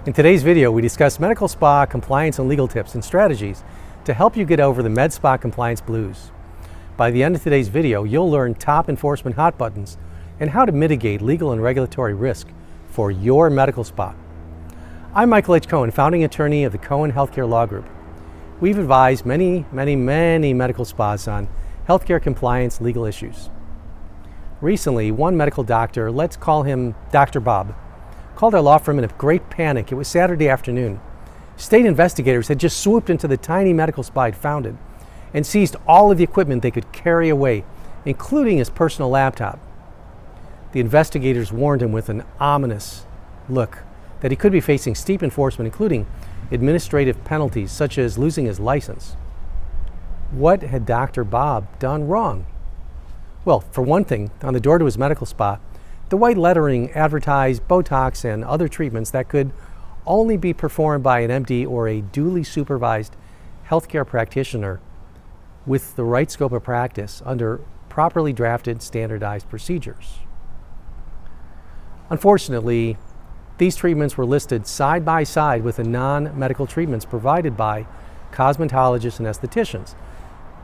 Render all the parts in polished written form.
In today's video, we discuss medical spa compliance and legal tips and strategies to help you get over the med spa compliance blues. By the end of today's video, you'll learn top enforcement hot buttons and how to mitigate legal and regulatory risk for your medical spa. I'm Michael H. Cohen, founding attorney of the Cohen Healthcare Law Group. We've advised many medical spas on healthcare compliance legal issues. Recently, one medical doctor, let's call him Dr. Bob, called our law firm in a great panic. It was Saturday afternoon. State investigators had just swooped into the tiny medical spa he'd founded and seized all of the equipment they could carry away, including his personal laptop. The investigators warned him with an ominous look that he could be facing steep enforcement, including administrative penalties such as losing his license. What had Dr. Bob done wrong? Well, for one thing, on the door to his medical spa, the white lettering advertised Botox and other treatments that could only be performed by an MD or a duly supervised healthcare practitioner with the right scope of practice under properly drafted standardized procedures. Unfortunately, these treatments were listed side by side with the non-medical treatments provided by cosmetologists and estheticians,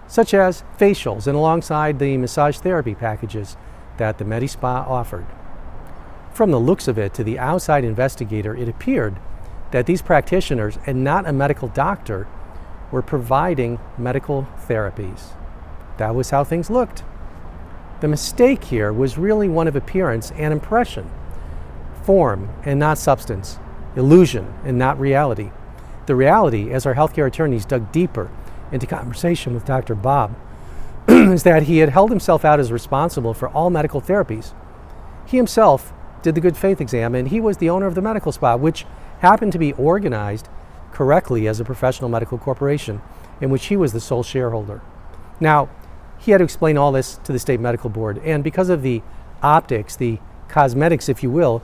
such as facials, and alongside the massage therapy packages that the Medi-Spa offered. From the looks of it to the outside investigator, it appeared that these practitioners, and not a medical doctor, were providing medical therapies. That was how things looked. The mistake here was really one of appearance and impression, form and not substance, illusion and not reality. The reality, as our healthcare attorneys dug deeper into conversation with Dr. Bob, is that he had held himself out as responsible for all medical therapies. He himself did the good faith exam, and he was the owner of the medical spa, which happened to be organized correctly as a professional medical corporation in which he was the sole shareholder. Now, he had to explain all this to the state medical board, and because of the optics, the cosmetics, if you will,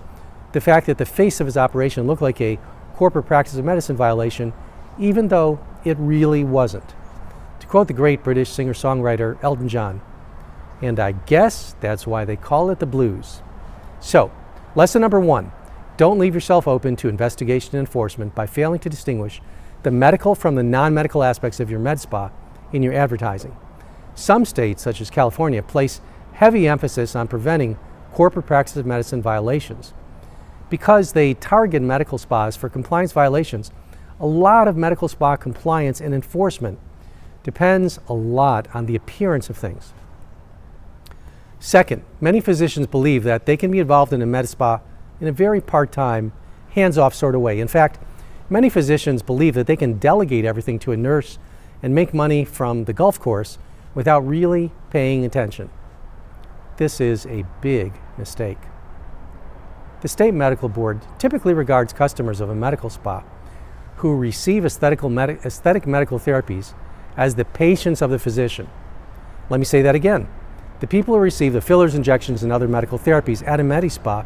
the fact that the face of his operation looked like a corporate practice of medicine violation, even though it really wasn't. To quote the great British singer-songwriter Elton John, and I guess that's why they call it the blues. So, lesson number one, don't leave yourself open to investigation and enforcement by failing to distinguish the medical from the non-medical aspects of your med spa in your advertising. Some states, such as California, place heavy emphasis on preventing corporate practice of medicine violations. Because they target medical spas for compliance violations, a lot of medical spa compliance and enforcement depends a lot on the appearance of things. Second, many physicians believe that they can be involved in a med spa in a very part-time, hands-off sort of way. In fact, many physicians believe that they can delegate everything to a nurse and make money from the golf course without really paying attention. This is a big mistake. The state medical board typically regards customers of a medical spa who receive aesthetic medical therapies as the patients of the physician. Let me say that again. The people who receive the fillers, injections, and other medical therapies at a Medi-Spa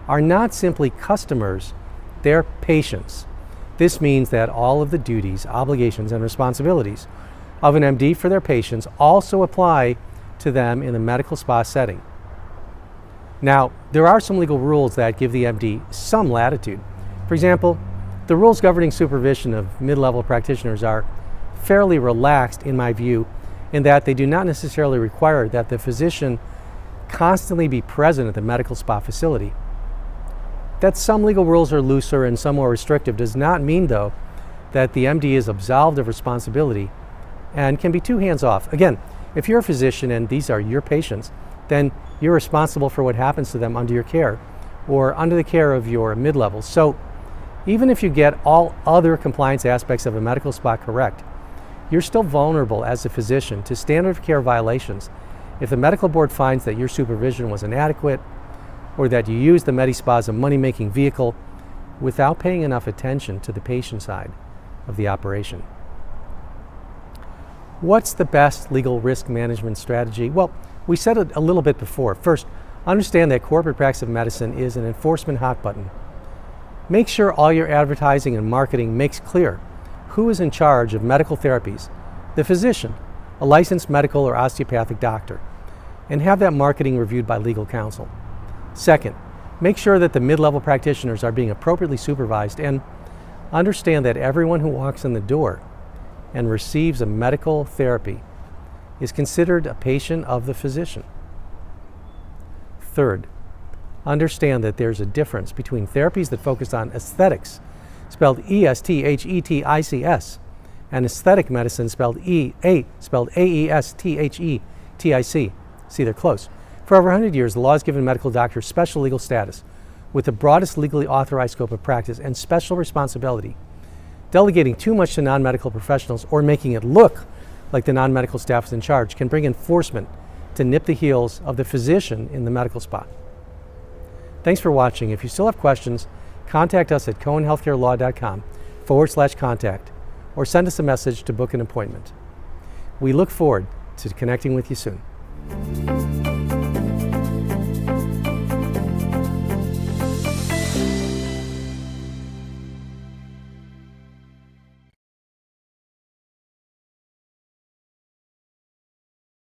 are not simply customers, they're patients. This means that all of the duties, obligations, and responsibilities of an MD for their patients also apply to them in the medical spa setting. Now, there are some legal rules that give the MD some latitude. For example, the rules governing supervision of mid-level practitioners are fairly relaxed, in my view, in that they do not necessarily require that the physician constantly be present at the medical spa facility. That some legal rules are looser and some more restrictive does not mean, though, that the MD is absolved of responsibility and can be too hands-off. Again, if you're a physician and these are your patients, then you're responsible for what happens to them under your care or under the care of your mid-levels. So even if you get all other compliance aspects of a medical spa correct, you're still vulnerable as a physician to standard of care violations if the medical board finds that your supervision was inadequate or that you used the Medi-Spa as a money-making vehicle without paying enough attention to the patient side of the operation. What's the best legal risk management strategy? Well, we said it a little bit before. First, understand that corporate practice of medicine is an enforcement hot button. Make sure all your advertising and marketing makes clear who is in charge of medical therapies, the physician, a licensed medical or osteopathic doctor, and have that marketing reviewed by legal counsel. Second, make sure that the mid-level practitioners are being appropriately supervised and Understand that everyone who walks in the door and receives a medical therapy is considered a patient of the physician. Third, understand that there's a difference between therapies that focus on aesthetics, spelled E-S-T-H-E-T-I-C-S, and aesthetic medicine, spelled A-E-S-T-H-E-T-I-C. See, they're close. For over 100 years, the law has given medical doctors special legal status with the broadest legally authorized scope of practice and special responsibility. Delegating too much to non-medical professionals or making it look like the non-medical staff is in charge can bring enforcement to nip the heels of the physician in the medical spot. Thanks for watching. If you still have questions, contact us at cohenhealthcarelaw.com/contact or send us a message to book an appointment. We look forward to connecting with you soon.